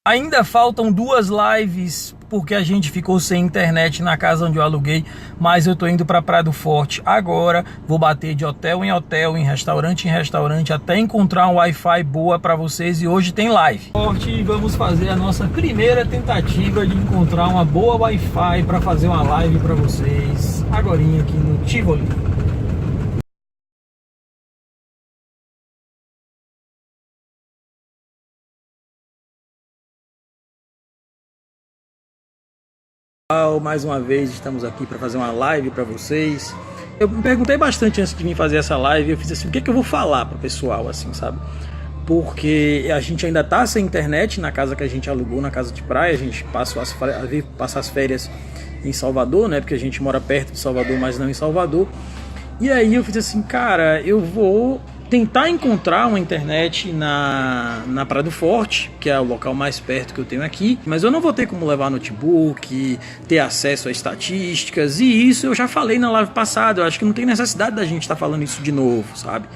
Ainda faltam 2 lives porque a gente ficou sem internet na casa onde eu aluguei, mas eu tô indo para Praia do Forte agora, vou bater de hotel, em restaurante em restaurante, até encontrar um Wi-Fi boa para vocês, e hoje tem live. Forte, vamos fazer a nossa primeira tentativa de encontrar uma boa Wi-Fi para fazer uma live para vocês, agorinha aqui no Tivoli. Mais uma vez estamos aqui para fazer uma live para vocês. Eu me perguntei bastante antes de vir fazer essa live. Eu fiz assim, o que é que eu vou falar para o pessoal, assim, sabe? Porque a gente ainda tá sem internet na casa que a gente alugou, na casa de praia. A gente passa as férias em Salvador, né? Porque a gente mora perto de Salvador, mas não em Salvador. E aí eu fiz assim, cara, eu vou tentar encontrar uma internet na Praia do Forte, que é o local mais perto que eu tenho aqui, mas eu não vou ter como levar notebook, ter acesso a estatísticas, e isso eu já falei na live passada. Eu acho que não tem necessidade da gente estar falando isso de novo, sabe?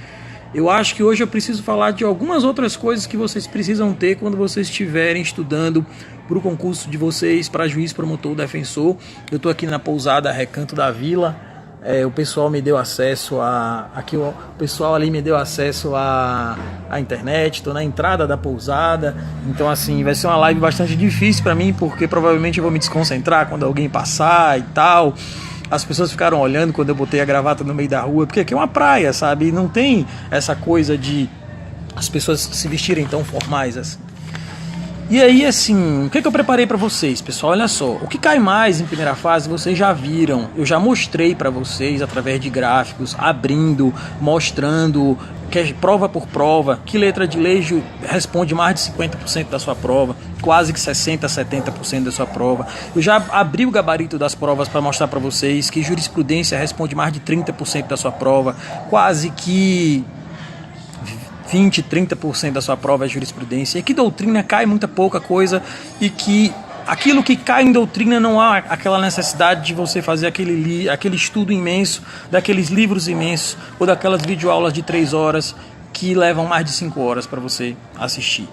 Eu acho que hoje eu preciso falar de algumas outras coisas que vocês precisam ter quando vocês estiverem estudando para o concurso de vocês, para juiz, promotor, defensor. Eu estou aqui na pousada Recanto da Vila. O pessoal me deu acesso o pessoal ali me deu acesso à internet. Estou na entrada da pousada, então assim vai ser uma live bastante difícil para mim, porque provavelmente eu vou me desconcentrar quando alguém passar e tal. As pessoas ficaram olhando quando eu botei a gravata no meio da rua, porque aqui é uma praia, sabe? E não tem essa coisa de as pessoas se vestirem tão formais assim. E aí, assim, o que eu preparei para vocês, pessoal? Olha só, o que cai mais em primeira fase vocês já viram. Eu já mostrei para vocês através de gráficos, abrindo, mostrando, que é prova por prova, que letra de lei responde mais de 50% da sua prova, quase que 60%, 70% da sua prova. Eu já abri o gabarito das provas para mostrar para vocês que jurisprudência responde mais de 30% da sua prova, quase que 20, 30% da sua prova é jurisprudência, e que doutrina cai muita pouca coisa, e que aquilo que cai em doutrina não há aquela necessidade de você fazer aquele estudo imenso, daqueles livros imensos, ou daquelas videoaulas de 3 horas que levam mais de 5 horas para você assistir.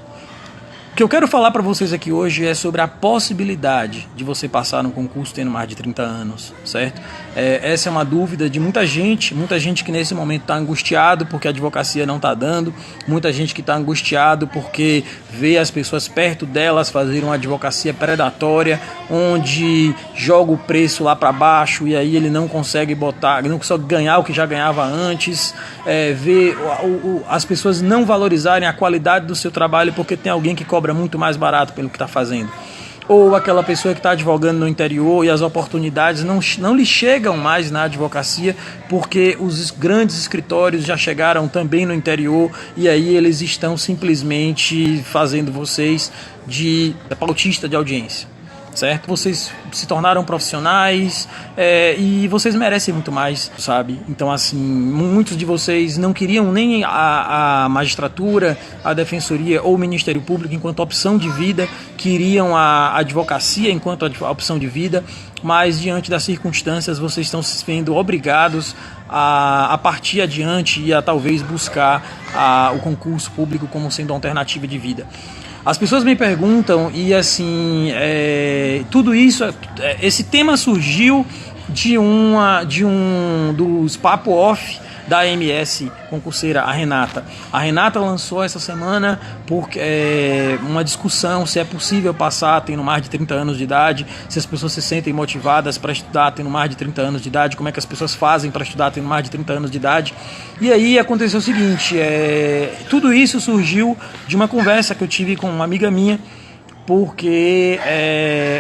O que eu quero falar para vocês aqui hoje é sobre a possibilidade de você passar no concurso tendo mais de 30 anos, certo? Essa é uma dúvida de muita gente que nesse momento está angustiado porque a advocacia não está dando, muita gente que está angustiado porque vê as pessoas perto delas fazerem uma advocacia predatória, onde joga o preço lá para baixo e aí ele não consegue ganhar o que já ganhava antes, vê as pessoas não valorizarem a qualidade do seu trabalho porque tem alguém que cobra muito mais barato pelo que está fazendo, ou aquela pessoa que está advogando no interior e as oportunidades não lhe chegam mais na advocacia porque os grandes escritórios já chegaram também no interior, e aí eles estão simplesmente fazendo vocês de pautista de audiência, certo? Vocês se tornaram profissionais e vocês merecem muito mais, sabe? Então, assim, muitos de vocês não queriam nem a magistratura, a defensoria ou o Ministério Público enquanto opção de vida, queriam a advocacia enquanto a opção de vida, mas diante das circunstâncias vocês estão se vendo obrigados a partir adiante e a talvez buscar o concurso público como sendo uma alternativa de vida. As pessoas me perguntam, e assim, tudo isso, esse tema surgiu de um dos papo off da AMS concurseira, a Renata. A Renata lançou essa semana uma discussão se é possível passar tendo mais de 30 anos de idade, se as pessoas se sentem motivadas para estudar tendo mais de 30 anos de idade, como é que as pessoas fazem para estudar tendo mais de 30 anos de idade. E aí aconteceu o seguinte, tudo isso surgiu de uma conversa que eu tive com uma amiga minha, porque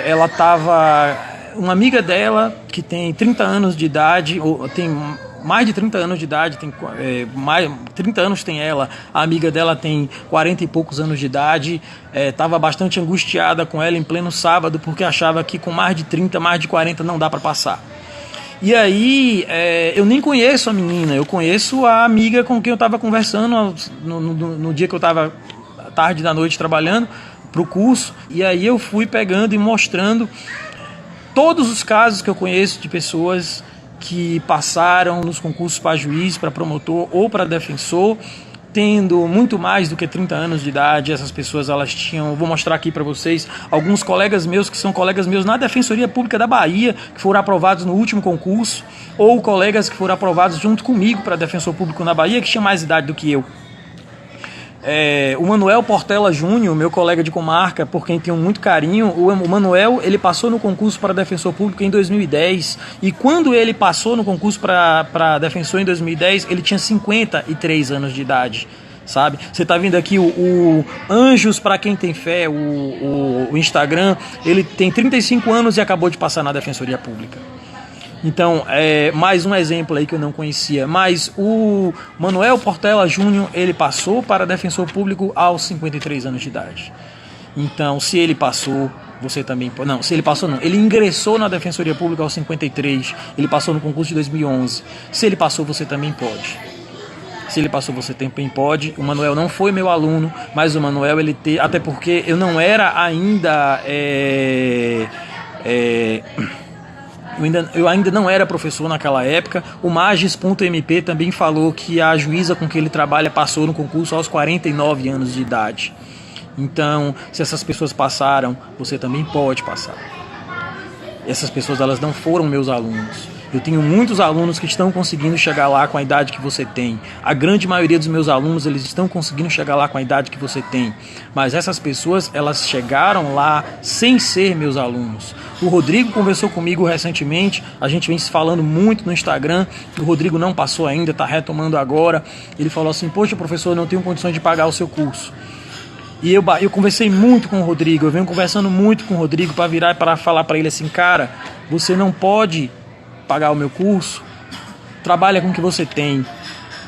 ela estava... Uma amiga dela que tem 30 anos de idade, ou tem mais de 30 anos de idade, 30 anos tem ela, a amiga dela tem 40 e poucos anos de idade, estava bastante angustiada com ela em pleno sábado, porque achava que com mais de 30, mais de 40 não dá para passar. E aí, eu nem conheço a menina, eu conheço a amiga com quem eu estava conversando no dia que eu estava tarde da noite trabalhando para o curso, e aí eu fui pegando e mostrando todos os casos que eu conheço de pessoas que passaram nos concursos para juiz, para promotor ou para defensor, tendo muito mais do que 30 anos de idade. Essas pessoas, elas tinham, vou mostrar aqui para vocês, alguns colegas meus que são colegas meus na Defensoria Pública da Bahia, que foram aprovados no último concurso, ou colegas que foram aprovados junto comigo para defensor público na Bahia, que tinha mais idade do que eu. O Manuel Portela Júnior, meu colega de comarca, por quem tenho muito carinho, o Manuel, ele passou no concurso para defensor público em 2010, e quando ele passou no concurso para defensor em 2010, ele tinha 53 anos de idade, sabe? Você tá vendo aqui o Anjos para quem tem fé, o Instagram, ele tem 35 anos e acabou de passar na Defensoria Pública. Então, mais um exemplo aí que eu não conhecia. Mas o Manuel Portela Júnior, ele passou para defensor público aos 53 anos de idade. Então, se ele passou, você também pode. Não, se ele passou não. Ele ingressou na Defensoria Pública aos 53. Ele passou no concurso de 2011. Se ele passou, você também pode. Se ele passou, você também pode. O Manuel não foi meu aluno, mas o Manuel, até porque eu não era ainda... Eu ainda não era professor naquela época. O Magis.mp também falou que a juíza com que ele trabalha passou no concurso aos 49 anos de idade. Então, se essas pessoas passaram, você também pode passar. Essas pessoas, elas não foram meus alunos. Eu tenho muitos alunos que estão conseguindo chegar lá com a idade que você tem. A grande maioria dos meus alunos, eles estão conseguindo chegar lá com a idade que você tem. Mas essas pessoas, elas chegaram lá sem ser meus alunos. O Rodrigo conversou comigo recentemente, a gente vem se falando muito no Instagram. O Rodrigo não passou ainda, está retomando agora. Ele falou assim: poxa, professor, eu não tenho condições de pagar o seu curso. E eu conversei muito com o Rodrigo, eu venho conversando muito com o Rodrigo para virar e para falar para ele assim: cara, você não pode pagar o meu curso, trabalha com o que você tem,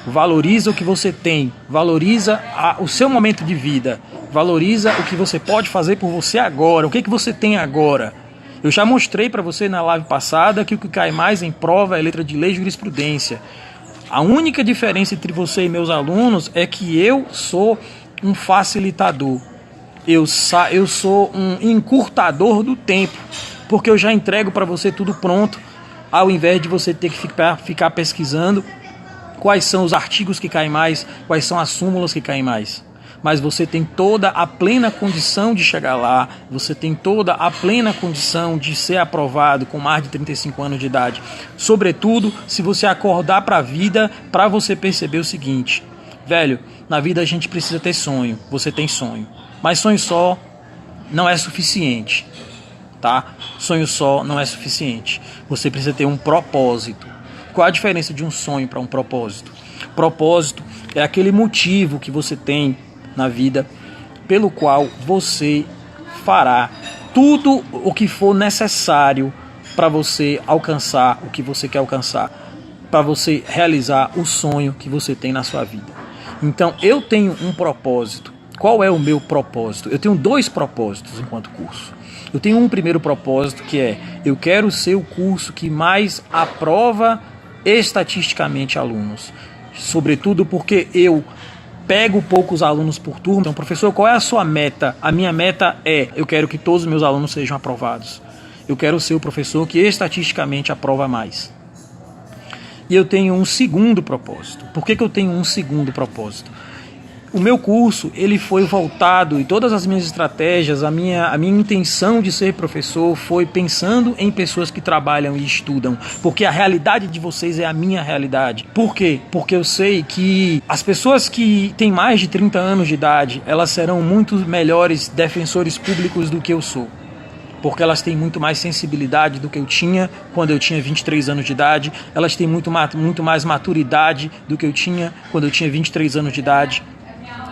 valoriza o que você tem, valoriza o seu momento de vida, valoriza o que você pode fazer por você agora, o que você tem agora. Eu já mostrei para você na live passada que o que cai mais em prova é letra de lei e jurisprudência. A única diferença entre você e meus alunos é que eu sou um facilitador, eu sou um encurtador do tempo, porque eu já entrego para você tudo pronto, ao invés de você ter que ficar pesquisando quais são os artigos que caem mais, quais são as súmulas que caem mais. Mas você tem toda a plena condição de chegar lá, você tem toda a plena condição de ser aprovado com mais de 35 anos de idade. Sobretudo, se você acordar para a vida, para você perceber o seguinte: velho, na vida a gente precisa ter sonho, você tem sonho, mas sonho só não é suficiente. Tá? Sonho só não é suficiente. Você precisa ter um propósito. Qual a diferença de um sonho para um propósito? Propósito é aquele motivo que você tem na vida pelo qual você fará tudo o que for necessário para você alcançar o que você quer alcançar, para você realizar o sonho que você tem na sua vida. Então, eu tenho um propósito. Qual é o meu propósito? Eu tenho 2 propósitos enquanto curso. Eu tenho um primeiro propósito que é: eu quero ser o curso que mais aprova estatisticamente alunos. Sobretudo porque eu pego poucos alunos por turma. Então, professor, qual é a sua meta? A minha meta é: eu quero que todos os meus alunos sejam aprovados. Eu quero ser o professor que estatisticamente aprova mais. E eu tenho um segundo propósito. Por que eu tenho um segundo propósito? O meu curso, ele foi voltado, e todas as minhas estratégias, a minha intenção de ser professor foi pensando em pessoas que trabalham e estudam, porque a realidade de vocês é a minha realidade. Por quê? Porque eu sei que as pessoas que têm mais de 30 anos de idade, elas serão muito melhores defensores públicos do que eu sou. Porque elas têm muito mais sensibilidade do que eu tinha quando eu tinha 23 anos de idade, elas têm muito mais maturidade do que eu tinha quando eu tinha 23 anos de idade.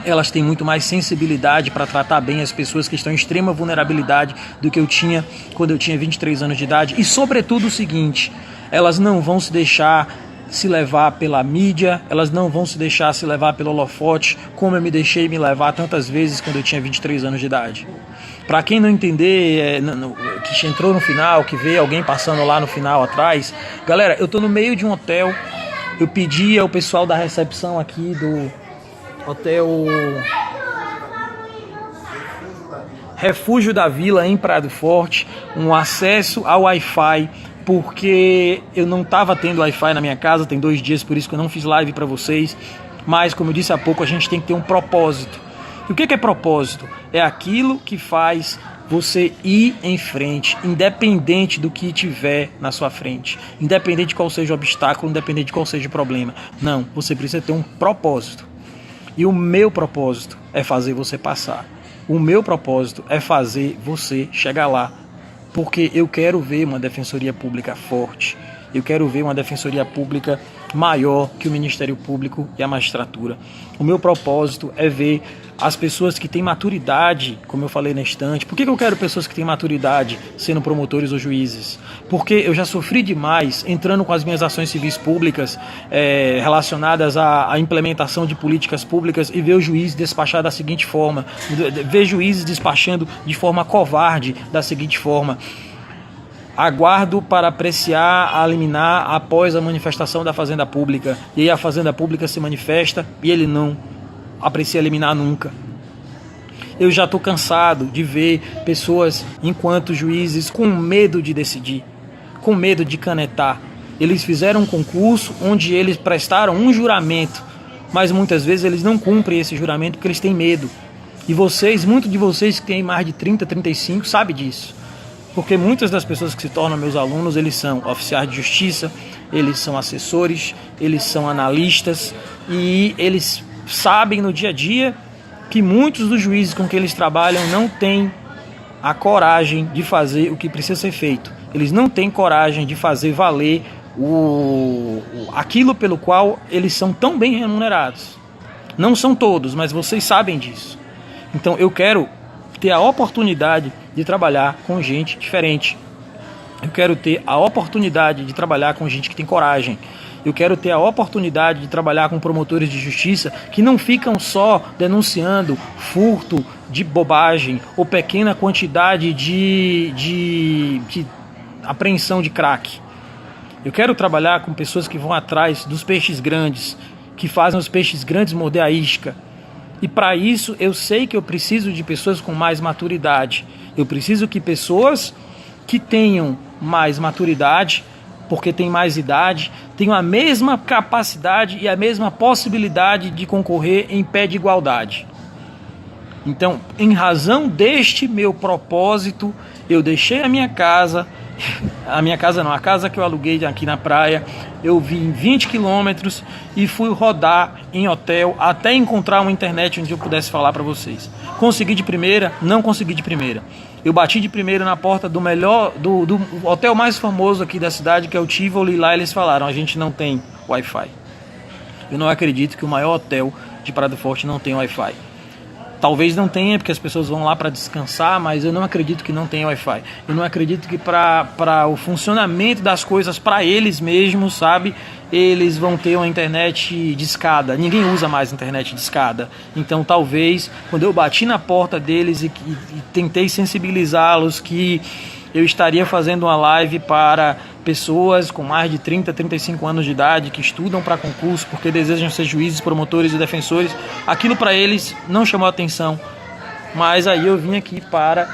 Elas têm muito mais sensibilidade para tratar bem as pessoas que estão em extrema vulnerabilidade do que eu tinha quando eu tinha 23 anos de idade. E, sobretudo, o seguinte: elas não vão se deixar se levar pela mídia, elas não vão se deixar se levar pelo holofote, como eu me deixei me levar tantas vezes quando eu tinha 23 anos de idade. Para quem não entender, que entrou no final, que vê alguém passando lá no final atrás, galera, eu tô no meio de um hotel. Eu pedi ao pessoal da recepção aqui do Hotel Refúgio da Vila, em Praia do Forte, um acesso ao Wi-Fi, porque eu não estava tendo Wi-Fi na minha casa, tem 2 dias, por isso que eu não fiz live para vocês. Mas, como eu disse há pouco, a gente tem que ter um propósito. E o que é propósito? É aquilo que faz você ir em frente, independente do que tiver na sua frente, independente de qual seja o obstáculo, independente de qual seja o problema. Não, você precisa ter um propósito. E o meu propósito é fazer você passar. O meu propósito é fazer você chegar lá. Porque eu quero ver uma defensoria pública forte. Eu quero ver uma defensoria pública maior que o Ministério Público e a magistratura. O meu propósito é ver as pessoas que têm maturidade, como eu falei na estante. Por que eu quero pessoas que têm maturidade sendo promotores ou juízes? Porque eu já sofri demais entrando com as minhas ações civis públicas relacionadas à implementação de políticas públicas e ver o juiz despachar da seguinte forma, ver juízes despachando de forma covarde da seguinte forma: aguardo para apreciar a liminar após a manifestação da Fazenda Pública. E aí a Fazenda Pública se manifesta e ele não aprecia a liminar nunca. Eu já estou cansado de ver pessoas, enquanto juízes, com medo de decidir, com medo de canetar. Eles fizeram um concurso onde eles prestaram um juramento, mas muitas vezes eles não cumprem esse juramento porque eles têm medo. E vocês, muitos de vocês que têm mais de 30, 35, sabem disso. Porque muitas das pessoas que se tornam meus alunos, eles são oficiais de justiça, eles são assessores, eles são analistas e eles sabem no dia a dia que muitos dos juízes com que eles trabalham não têm a coragem de fazer o que precisa ser feito. Eles não têm coragem de fazer valer aquilo pelo qual eles são tão bem remunerados. Não são todos, mas vocês sabem disso. Então eu quero ter a oportunidade de trabalhar com gente diferente. Eu quero ter a oportunidade de trabalhar com gente que tem coragem. Eu quero ter a oportunidade de trabalhar com promotores de justiça que não ficam só denunciando furto de bobagem ou pequena quantidade de apreensão de crack. Eu quero trabalhar com pessoas que vão atrás dos peixes grandes, que fazem os peixes grandes morder a isca. E para isso eu sei que eu preciso de pessoas com mais maturidade. Eu preciso que pessoas que tenham mais maturidade, porque têm mais idade, tenham a mesma capacidade e a mesma possibilidade de concorrer em pé de igualdade. Então, em razão deste meu propósito, eu deixei a minha casa, a casa que eu aluguei aqui na praia, eu vim 20 quilômetros e fui rodar em hotel até encontrar uma internet onde eu pudesse falar para vocês. Consegui de primeira? Não consegui de primeira. Eu bati de primeira na porta do hotel mais famoso aqui da cidade, que é o Tivoli, e lá eles falaram: a gente não tem Wi-Fi. Eu não acredito que o maior hotel de Praia do Forte não tenha Wi-Fi. Talvez não tenha, porque as pessoas vão lá para descansar, mas eu não acredito que não tenha Wi-Fi. Eu não acredito que para o funcionamento das coisas, para eles mesmos, sabe, eles vão ter uma internet de escada. Ninguém usa mais internet de escada. Então talvez, quando eu bati na porta deles e tentei sensibilizá-los que eu estaria fazendo uma live para pessoas com mais de 30, 35 anos de idade, que estudam para concurso porque desejam ser juízes, promotores e defensores, aquilo para eles não chamou atenção. Mas aí eu vim aqui para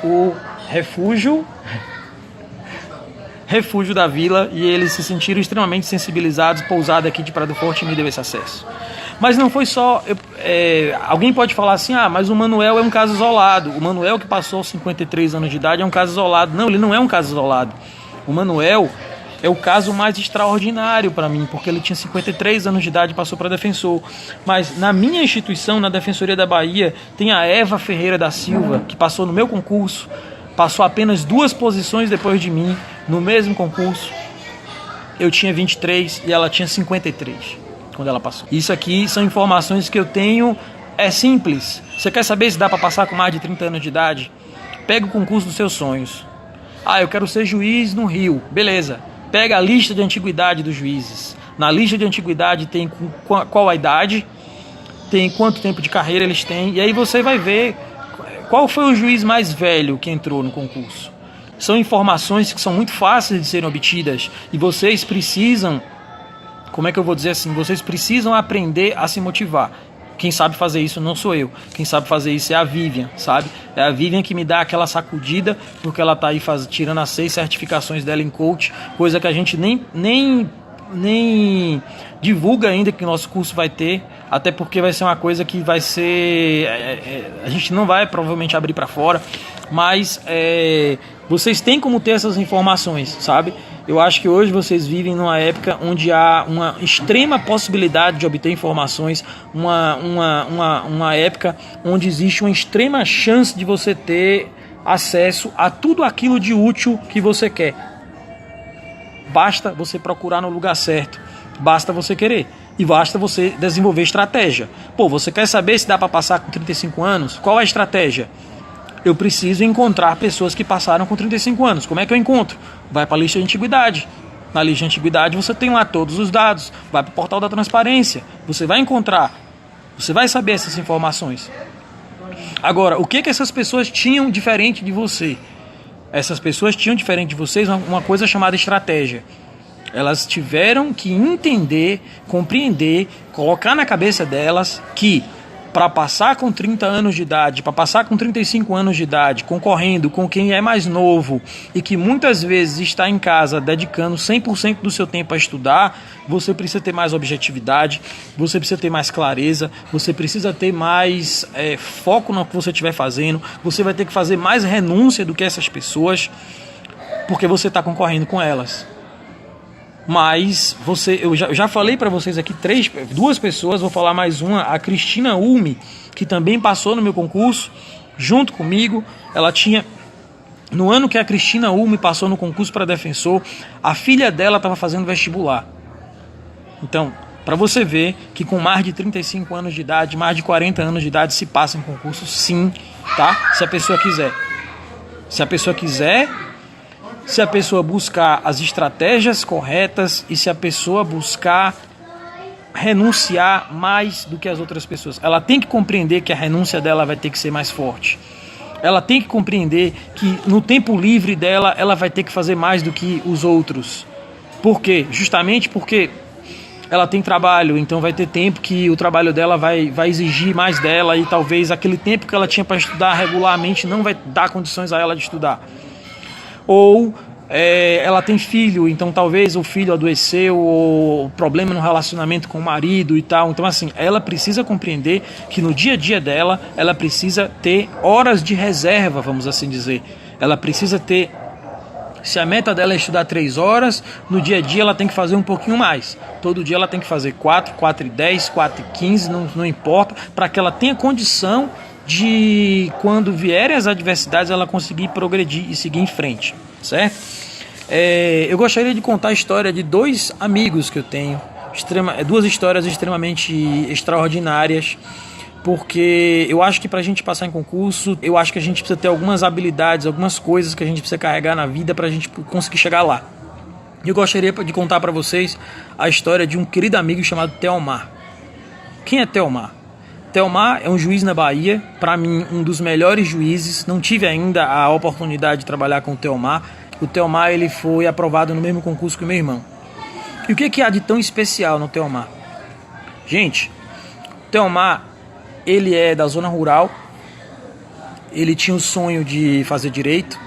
o refúgio da vila e eles se sentiram extremamente sensibilizados, pousada aqui de Praia do Forte me deu esse acesso. Mas não foi só... alguém pode falar assim: ah, mas o Manuel é um caso isolado. O Manuel, que passou 53 anos de idade, é um caso isolado. Não, ele não é um caso isolado. O Manuel é o caso mais extraordinário para mim, porque ele tinha 53 anos de idade e passou para defensor. Mas na minha instituição, na Defensoria da Bahia, tem a Eva Ferreira da Silva, que passou no meu concurso, passou apenas 2 posições depois de mim, no mesmo concurso. Eu tinha 23 e ela tinha 53 quando ela passou. Isso aqui são informações que eu tenho, é simples. Você quer saber se dá para passar com mais de 30 anos de idade? Pega o concurso dos seus sonhos. Ah, eu quero ser juiz no Rio. Beleza. Pega a lista de antiguidade dos juízes. Na lista de antiguidade tem qual a idade, tem quanto tempo de carreira eles têm, e aí você vai ver qual foi o juiz mais velho que entrou no concurso. São informações que são muito fáceis de serem obtidas e vocês precisam, como é que eu vou dizer assim, vocês precisam aprender a se motivar. Quem sabe fazer isso não sou eu. Quem sabe fazer isso é a Vivian, sabe? É a Vivian que me dá aquela sacudida, porque ela tá aí tirando as 6 certificações dela em coach, coisa que a gente nem Divulga ainda que o nosso curso vai ter, até porque vai ser uma coisa que vai ser... a gente não vai provavelmente abrir para fora, mas vocês têm como ter essas informações, sabe? Eu acho que hoje vocês vivem numa época onde há uma extrema possibilidade de obter informações, uma época onde existe uma extrema chance de você ter acesso a tudo aquilo de útil que você quer. Basta você procurar no lugar certo, basta você querer e basta você desenvolver estratégia. Pô, você quer saber se dá para passar com 35 anos? Qual é a estratégia? Eu preciso encontrar pessoas que passaram com 35 anos. Como é que eu encontro? Vai para a lista de antiguidade. Na lista de antiguidade você tem lá todos os dados. Vai para o portal da transparência. Você vai encontrar. Você vai saber essas informações. Agora, o que essas pessoas tinham diferente de você? Essas pessoas tinham diferente de vocês uma coisa chamada estratégia. Elas tiveram que entender, compreender, colocar na cabeça delas que para passar com 30 anos de idade, para passar com 35 anos de idade, concorrendo com quem é mais novo e que muitas vezes está em casa dedicando 100% do seu tempo a estudar, você precisa ter mais objetividade, você precisa ter mais clareza, você precisa ter mais foco no que você estiver fazendo, você vai ter que fazer mais renúncia do que essas pessoas, porque você está concorrendo com elas. Mas eu já falei para vocês aqui duas pessoas, vou falar mais uma, a Cristina Ulme, que também passou no meu concurso, junto comigo. Ela tinha, no ano que a Cristina Ulme passou no concurso para defensor, a filha dela estava fazendo vestibular. Então, para você ver que com mais de 35 anos de idade, mais de 40 anos de idade, se passa em concurso, sim, tá? Se a pessoa quiser. Se a pessoa quiser... Se a pessoa buscar as estratégias corretas e se a pessoa buscar renunciar mais do que as outras pessoas. Ela tem que compreender que a renúncia dela vai ter que ser mais forte. Ela tem que compreender que no tempo livre dela, ela vai ter que fazer mais do que os outros. Por quê? Justamente porque ela tem trabalho, então vai ter tempo que o trabalho dela vai exigir mais dela e talvez aquele tempo que ela tinha para estudar regularmente não vai dar condições a ela de estudar. Ou ela tem filho, então talvez o filho adoeceu ou problema no relacionamento com o marido e tal. Então assim, ela precisa compreender que no dia a dia dela, ela precisa ter horas de reserva, vamos assim dizer. Ela precisa ter, se a meta dela é estudar 3 horas, no dia a dia ela tem que fazer um pouquinho mais. Todo dia ela tem que fazer 4, 4:10, 4:15, não importa, para que ela tenha condição de, quando vierem as adversidades, ela conseguir progredir e seguir em frente, certo? Eu gostaria de contar a história de 2 amigos que eu tenho, 2 histórias extremamente extraordinárias, porque eu acho que para a gente passar em concurso, eu acho que a gente precisa ter algumas habilidades, algumas coisas que a gente precisa carregar na vida para a gente conseguir chegar lá. Eu gostaria de contar para vocês a história de um querido amigo chamado Theomar. Quem é Theomar? Theomar é um juiz na Bahia, para mim um dos melhores juízes. Não tive ainda a oportunidade de trabalhar com o Theomar. O Theomar ele foi aprovado no mesmo concurso que o meu irmão. E o que há de tão especial no Theomar? Gente, o Theomar ele é da zona rural. Ele tinha o sonho de fazer direito.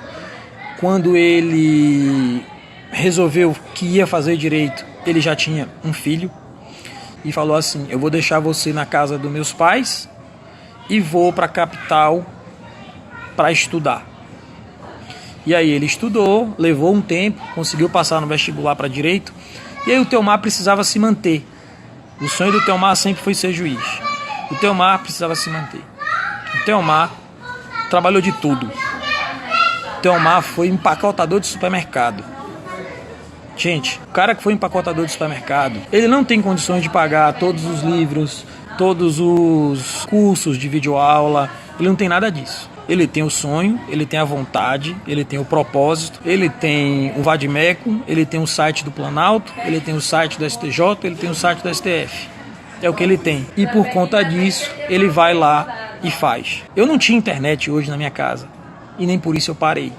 Quando ele resolveu que ia fazer direito, ele já tinha um filho. E falou assim: eu vou deixar você na casa dos meus pais e vou para a capital para estudar. E aí ele estudou, levou um tempo, conseguiu passar no vestibular para direito. E aí o Theomar precisava se manter. O sonho do Theomar sempre foi ser juiz. O Theomar precisava se manter. O Theomar trabalhou de tudo. O Theomar foi empacotador de supermercado. Gente, o cara que foi empacotador de supermercado, ele não tem condições de pagar todos os livros, todos os cursos de videoaula, ele não tem nada disso. Ele tem o sonho, ele tem a vontade, ele tem o propósito, ele tem o Vadimeco, ele tem o site do Planalto, ele tem o site do STJ, ele tem o site do STF. É o que ele tem. E por conta disso, ele vai lá e faz. Eu não tinha internet hoje na minha casa e nem por isso eu parei.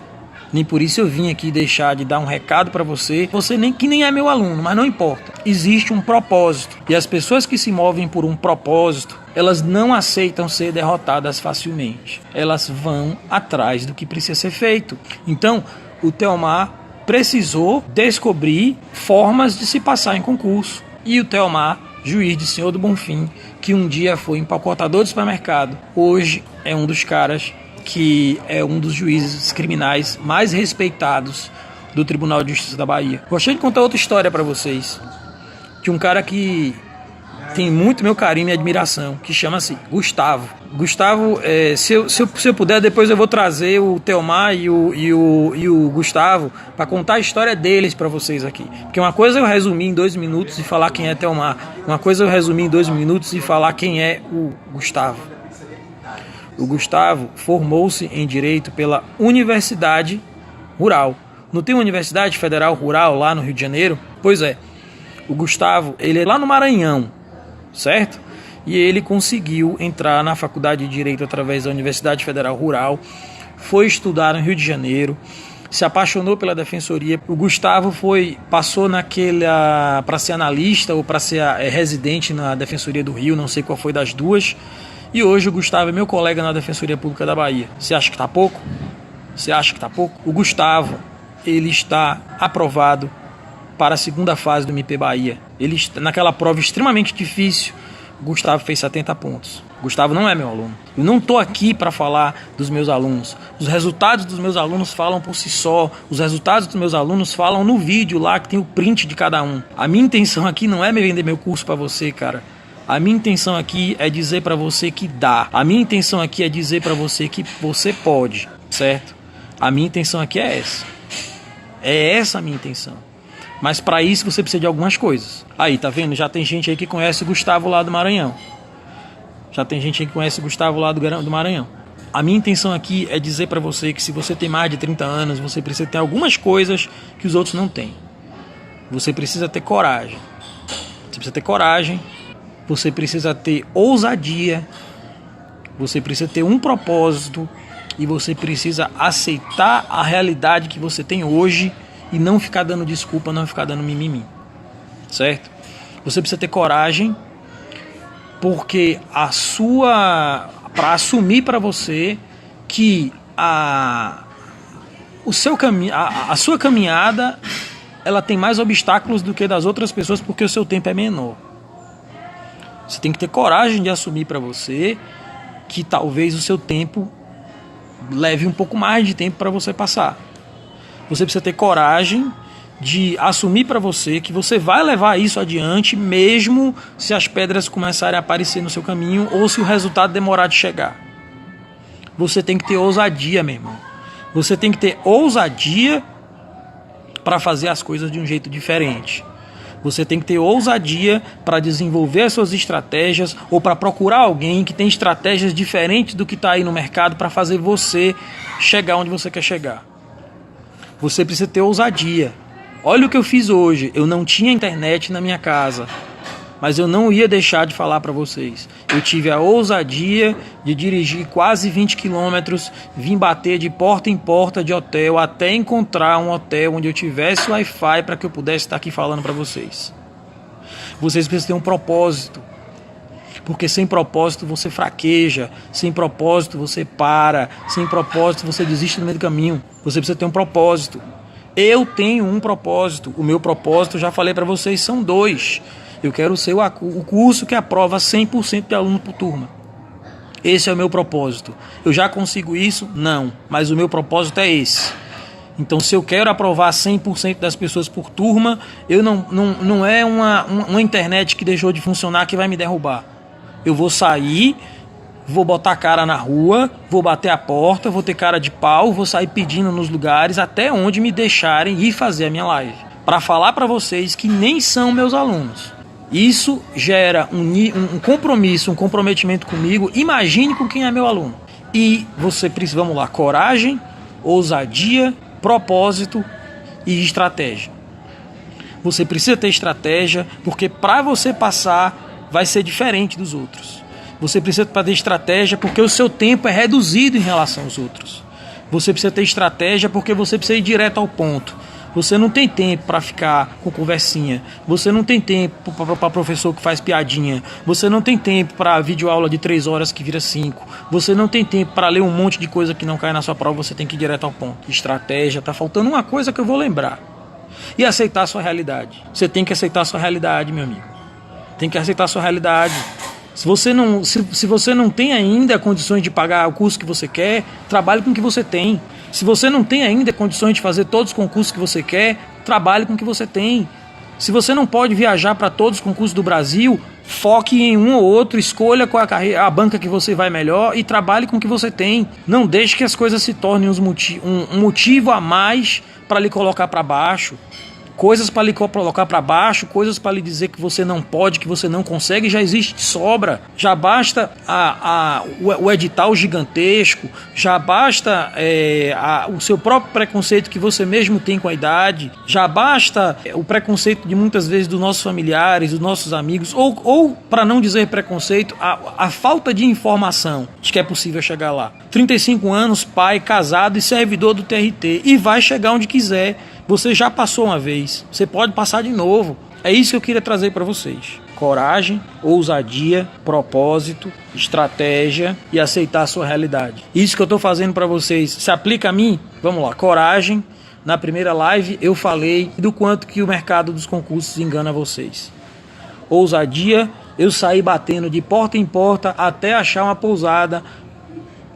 Nem por isso eu vim aqui deixar de dar um recado para você. Você nem é meu aluno, mas não importa. Existe um propósito. E as pessoas que se movem por um propósito, elas não aceitam ser derrotadas facilmente. Elas vão atrás do que precisa ser feito. Então, o Theomar precisou descobrir formas de se passar em concurso. E o Theomar, juiz de Senhor do Bonfim, que um dia foi empacotador de supermercado, hoje é um dos caras que é um dos juízes criminais mais respeitados do Tribunal de Justiça da Bahia. Gostaria de contar outra história para vocês, de um cara que tem muito meu carinho e admiração, que chama-se Gustavo. Gustavo, se eu puder, depois eu vou trazer o Theomar e o Gustavo para contar a história deles para vocês aqui. Porque uma coisa eu resumir em 2 minutos e falar quem é Theomar, uma coisa eu resumir em 2 minutos e falar quem é o Gustavo. O Gustavo formou-se em Direito pela Universidade Rural. Não tem uma Universidade Federal Rural lá no Rio de Janeiro? Pois é. O Gustavo, ele é lá no Maranhão, certo? E ele conseguiu entrar na Faculdade de Direito através da Universidade Federal Rural, foi estudar no Rio de Janeiro, se apaixonou pela Defensoria. O Gustavo passou para ser analista ou para ser residente na Defensoria do Rio, não sei qual foi das duas. E hoje o Gustavo é meu colega na Defensoria Pública da Bahia. Você acha que tá pouco? Você acha que tá pouco? O Gustavo, ele está aprovado para a segunda fase do MP Bahia. Ele está naquela prova extremamente difícil. O Gustavo fez 70 pontos. O Gustavo não é meu aluno. Eu não estou aqui para falar dos meus alunos. Os resultados dos meus alunos falam por si só. Os resultados dos meus alunos falam no vídeo lá que tem o print de cada um. A minha intenção aqui não é me vender meu curso para você, cara. A minha intenção aqui é dizer para você que dá. A minha intenção aqui é dizer para você que você pode, certo? A minha intenção aqui é essa. É essa a minha intenção. Mas para isso você precisa de algumas coisas. Aí, tá vendo? Já tem gente aí que conhece o Gustavo lá do Maranhão. Já tem gente aí que conhece o Gustavo lá do Maranhão. A minha intenção aqui é dizer para você que se você tem mais de 30 anos, você precisa ter algumas coisas que os outros não têm. Você precisa ter coragem. Você precisa ter coragem. Você precisa ter ousadia. Você precisa ter um propósito. E você precisa aceitar a realidade que você tem hoje e não ficar dando desculpa, não ficar dando mimimi. Certo? Você precisa ter coragem, porque para assumir para você que a sua caminhada ela tem mais obstáculos do que das outras pessoas, porque o seu tempo é menor. Você tem que ter coragem de assumir para você que talvez o seu tempo leve um pouco mais de tempo para você passar. Você precisa ter coragem de assumir para você que você vai levar isso adiante, mesmo se as pedras começarem a aparecer no seu caminho ou se o resultado demorar de chegar. Você tem que ter ousadia, meu irmão. Você tem que ter ousadia para fazer as coisas de um jeito diferente. Você tem que ter ousadia para desenvolver as suas estratégias ou para procurar alguém que tem estratégias diferentes do que está aí no mercado para fazer você chegar onde você quer chegar. Você precisa ter ousadia. Olha o que eu fiz hoje. Eu não tinha internet na minha casa, mas eu não ia deixar de falar para vocês. Eu tive a ousadia de dirigir quase 20 quilômetros, vim bater de porta em porta de hotel até encontrar um hotel onde eu tivesse Wi-Fi para que eu pudesse estar aqui falando para vocês. Vocês precisam ter um propósito, porque sem propósito você fraqueja, sem propósito você para, sem propósito você desiste no meio do caminho. Você precisa ter um propósito. Eu tenho um propósito. O meu propósito, já falei para vocês, são 2. Eu quero ser o curso que aprova 100% de aluno por turma. Esse é o meu propósito. Eu já consigo isso? Não. Mas o meu propósito é esse. Então, se eu quero aprovar 100% das pessoas por turma, não é uma internet que deixou de funcionar que vai me derrubar. Eu vou sair, vou botar a cara na rua, vou bater a porta, vou ter cara de pau, vou sair pedindo nos lugares até onde me deixarem ir fazer a minha live. Para falar para vocês que nem são meus alunos. Isso gera um compromisso, um comprometimento comigo. Imagine com quem é meu aluno. E você precisa, vamos lá, coragem, ousadia, propósito e estratégia. Você precisa ter estratégia, porque para você passar vai ser diferente dos outros. Você precisa ter estratégia porque o seu tempo é reduzido em relação aos outros. Você precisa ter estratégia porque você precisa ir direto ao ponto. Você não tem tempo para ficar com conversinha. Você não tem tempo para professor que faz piadinha. Você não tem tempo para videoaula de 3 horas que vira 5. Você não tem tempo para ler um monte de coisa que não cai na sua prova. Você tem que ir direto ao ponto. Estratégia. Tá faltando uma coisa que eu vou lembrar. E aceitar a sua realidade. Você tem que aceitar a sua realidade, meu amigo. Tem que aceitar a sua realidade. Se você não tem ainda condições de pagar o curso que você quer, trabalhe com o que você tem. Se você não tem ainda condições de fazer todos os concursos que você quer, trabalhe com o que você tem. Se você não pode viajar para todos os concursos do Brasil, foque em um ou outro, escolha qual a banca que você vai melhor e trabalhe com o que você tem. Não deixe que as coisas se tornem um motivo a mais para lhe colocar para baixo. Coisas para lhe colocar para baixo, coisas para lhe dizer que você não pode, que você não consegue, já existe de sobra. Já basta o edital gigantesco, já basta o seu próprio preconceito que você mesmo tem com a idade, já basta o preconceito de muitas vezes dos nossos familiares, dos nossos amigos, ou para não dizer preconceito, a falta de informação de que é possível chegar lá. 35 anos, pai, casado e servidor do TRT, e vai chegar onde quiser. Você já passou uma vez, você pode passar de novo. É isso que eu queria trazer para vocês. Coragem, ousadia, propósito, estratégia e aceitar a sua realidade. Isso que eu estou fazendo para vocês se aplica a mim? Vamos lá, coragem. Na primeira live eu falei do quanto que o mercado dos concursos engana vocês. Ousadia, eu saí batendo de porta em porta até achar uma pousada.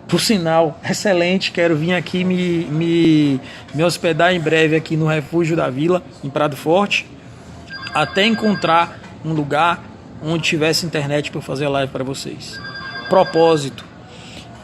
Por sinal, excelente, quero vir aqui me hospedar em breve aqui no Refúgio da Vila, em Prado Forte, até encontrar um lugar onde tivesse internet para eu fazer a live para vocês. Propósito.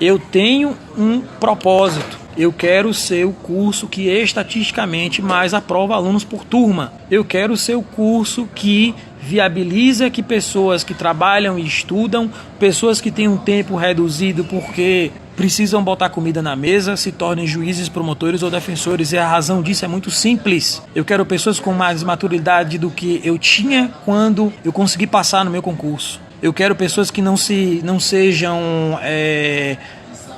Eu tenho um propósito. Eu quero ser o curso que estatisticamente mais aprova alunos por turma. Eu quero ser o curso que viabiliza que pessoas que trabalham e estudam, pessoas que têm um tempo reduzido porque precisam botar comida na mesa, se tornem juízes, promotores ou defensores. E a razão disso é muito simples. Eu quero pessoas com mais maturidade do que eu tinha quando eu consegui passar no meu concurso. Eu quero pessoas que não sejam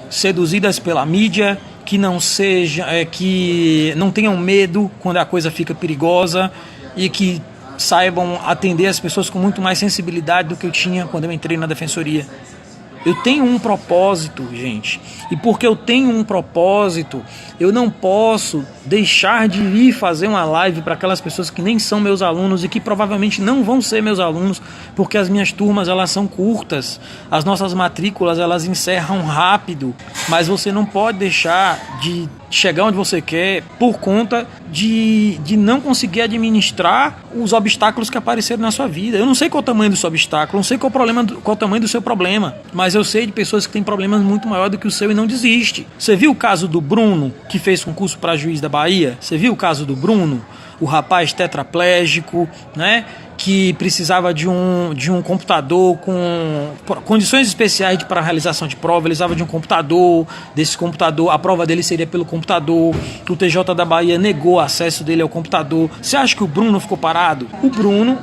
seduzidas pela mídia, que não tenham medo quando a coisa fica perigosa e que saibam atender as pessoas com muito mais sensibilidade do que eu tinha quando eu entrei na defensoria. Eu tenho um propósito, gente. E porque eu tenho um propósito, eu não posso deixar de ir fazer uma live para aquelas pessoas que nem são meus alunos e que provavelmente não vão ser meus alunos, porque as minhas turmas elas são curtas, as nossas matrículas elas encerram rápido, mas você não pode deixar de chegar onde você quer por conta de não conseguir administrar os obstáculos que apareceram na sua vida. Eu não sei qual é o tamanho do seu obstáculo, não sei qual é o tamanho do seu problema, mas eu sei de pessoas que têm problemas muito maiores do que o seu e não desiste. Você viu o caso do Bruno, que fez concurso para juiz da Bahia? Você viu o caso do Bruno? O rapaz tetraplégico, né? Que precisava de um computador com condições especiais para a realização de prova. Ele precisava de um computador, desse computador, a prova dele seria pelo computador. O TJ da Bahia negou o acesso dele ao computador. Você acha que o Bruno ficou parado? O Bruno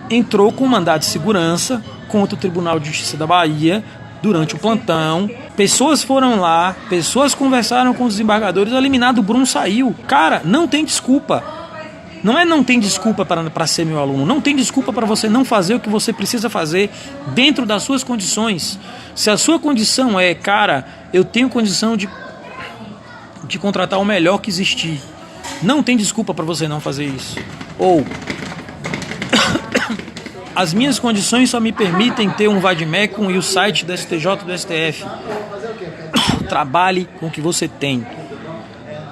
entrou com um mandado de segurança contra o Tribunal de Justiça da Bahia durante o plantão. Pessoas foram lá, pessoas conversaram com os desembargadores, eliminado, o Bruno saiu. Cara, não tem desculpa. Não tem desculpa para ser meu aluno. Não tem desculpa para você não fazer o que você precisa fazer dentro das suas condições. Se a sua condição é, cara, eu tenho condição de contratar o melhor que existir. Não tem desculpa para você não fazer isso. Ou as minhas condições só me permitem ter um vademecum e o site do STJ e do STF. Trabalhe com o que você tem.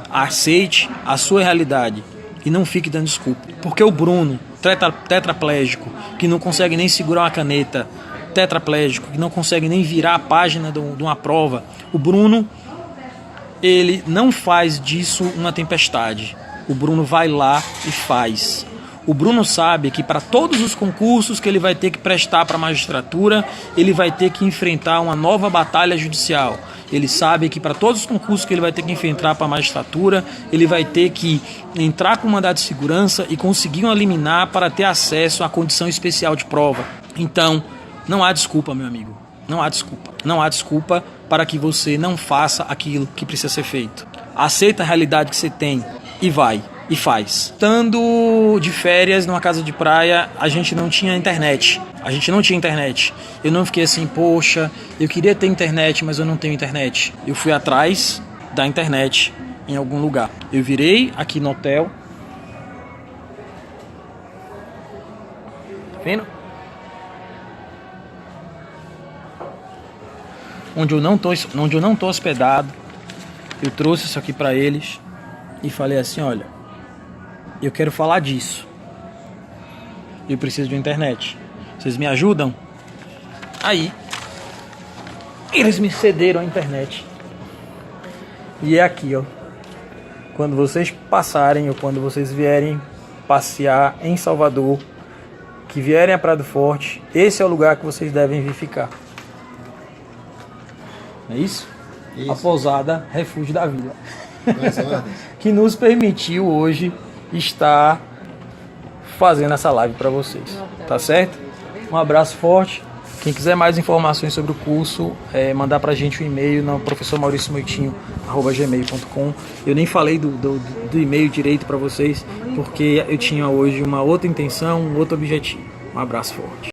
Aceite a sua realidade. E não fique dando desculpa. Porque o Bruno, tetraplégico, que não consegue nem segurar uma caneta, tetraplégico, que não consegue nem virar a página de uma prova, o Bruno, ele não faz disso uma tempestade. O Bruno vai lá e faz. O Bruno sabe que para todos os concursos que ele vai ter que prestar para a magistratura, ele vai ter que enfrentar uma nova batalha judicial. Ele sabe que para todos os concursos que ele vai ter que enfrentar para a magistratura, ele vai ter que entrar com mandado de segurança e conseguir uma liminar para ter acesso à condição especial de prova. Então, não há desculpa, meu amigo. Não há desculpa. Não há desculpa para que você não faça aquilo que precisa ser feito. Aceita a realidade que você tem e vai. E faz. Estando de férias numa casa de praia, a gente não tinha internet. Eu não fiquei assim, poxa, eu queria ter internet, mas eu não tenho internet. Eu fui atrás da internet em algum lugar. Eu virei aqui no hotel. Tá vendo? onde eu não tô hospedado. Eu trouxe isso aqui para eles e falei assim, olha, eu quero falar disso. Eu preciso de internet. Vocês me ajudam? Aí, eles me cederam a internet. E é aqui, ó. Quando vocês passarem ou quando vocês vierem passear em Salvador, que vierem a Praia do Forte, esse é o lugar que vocês devem vir ficar. É isso? Isso. A pousada Refúgio da Vila. Que nos permitiu hoje estar fazendo essa live para vocês. Tá certo? Um abraço forte. Quem quiser mais informações sobre o curso, mandar pra gente um e-mail no professormauriciomoitinho@gmail.com. Eu nem falei do e-mail direito para vocês, porque eu tinha hoje uma outra intenção, um outro objetivo. Um abraço forte.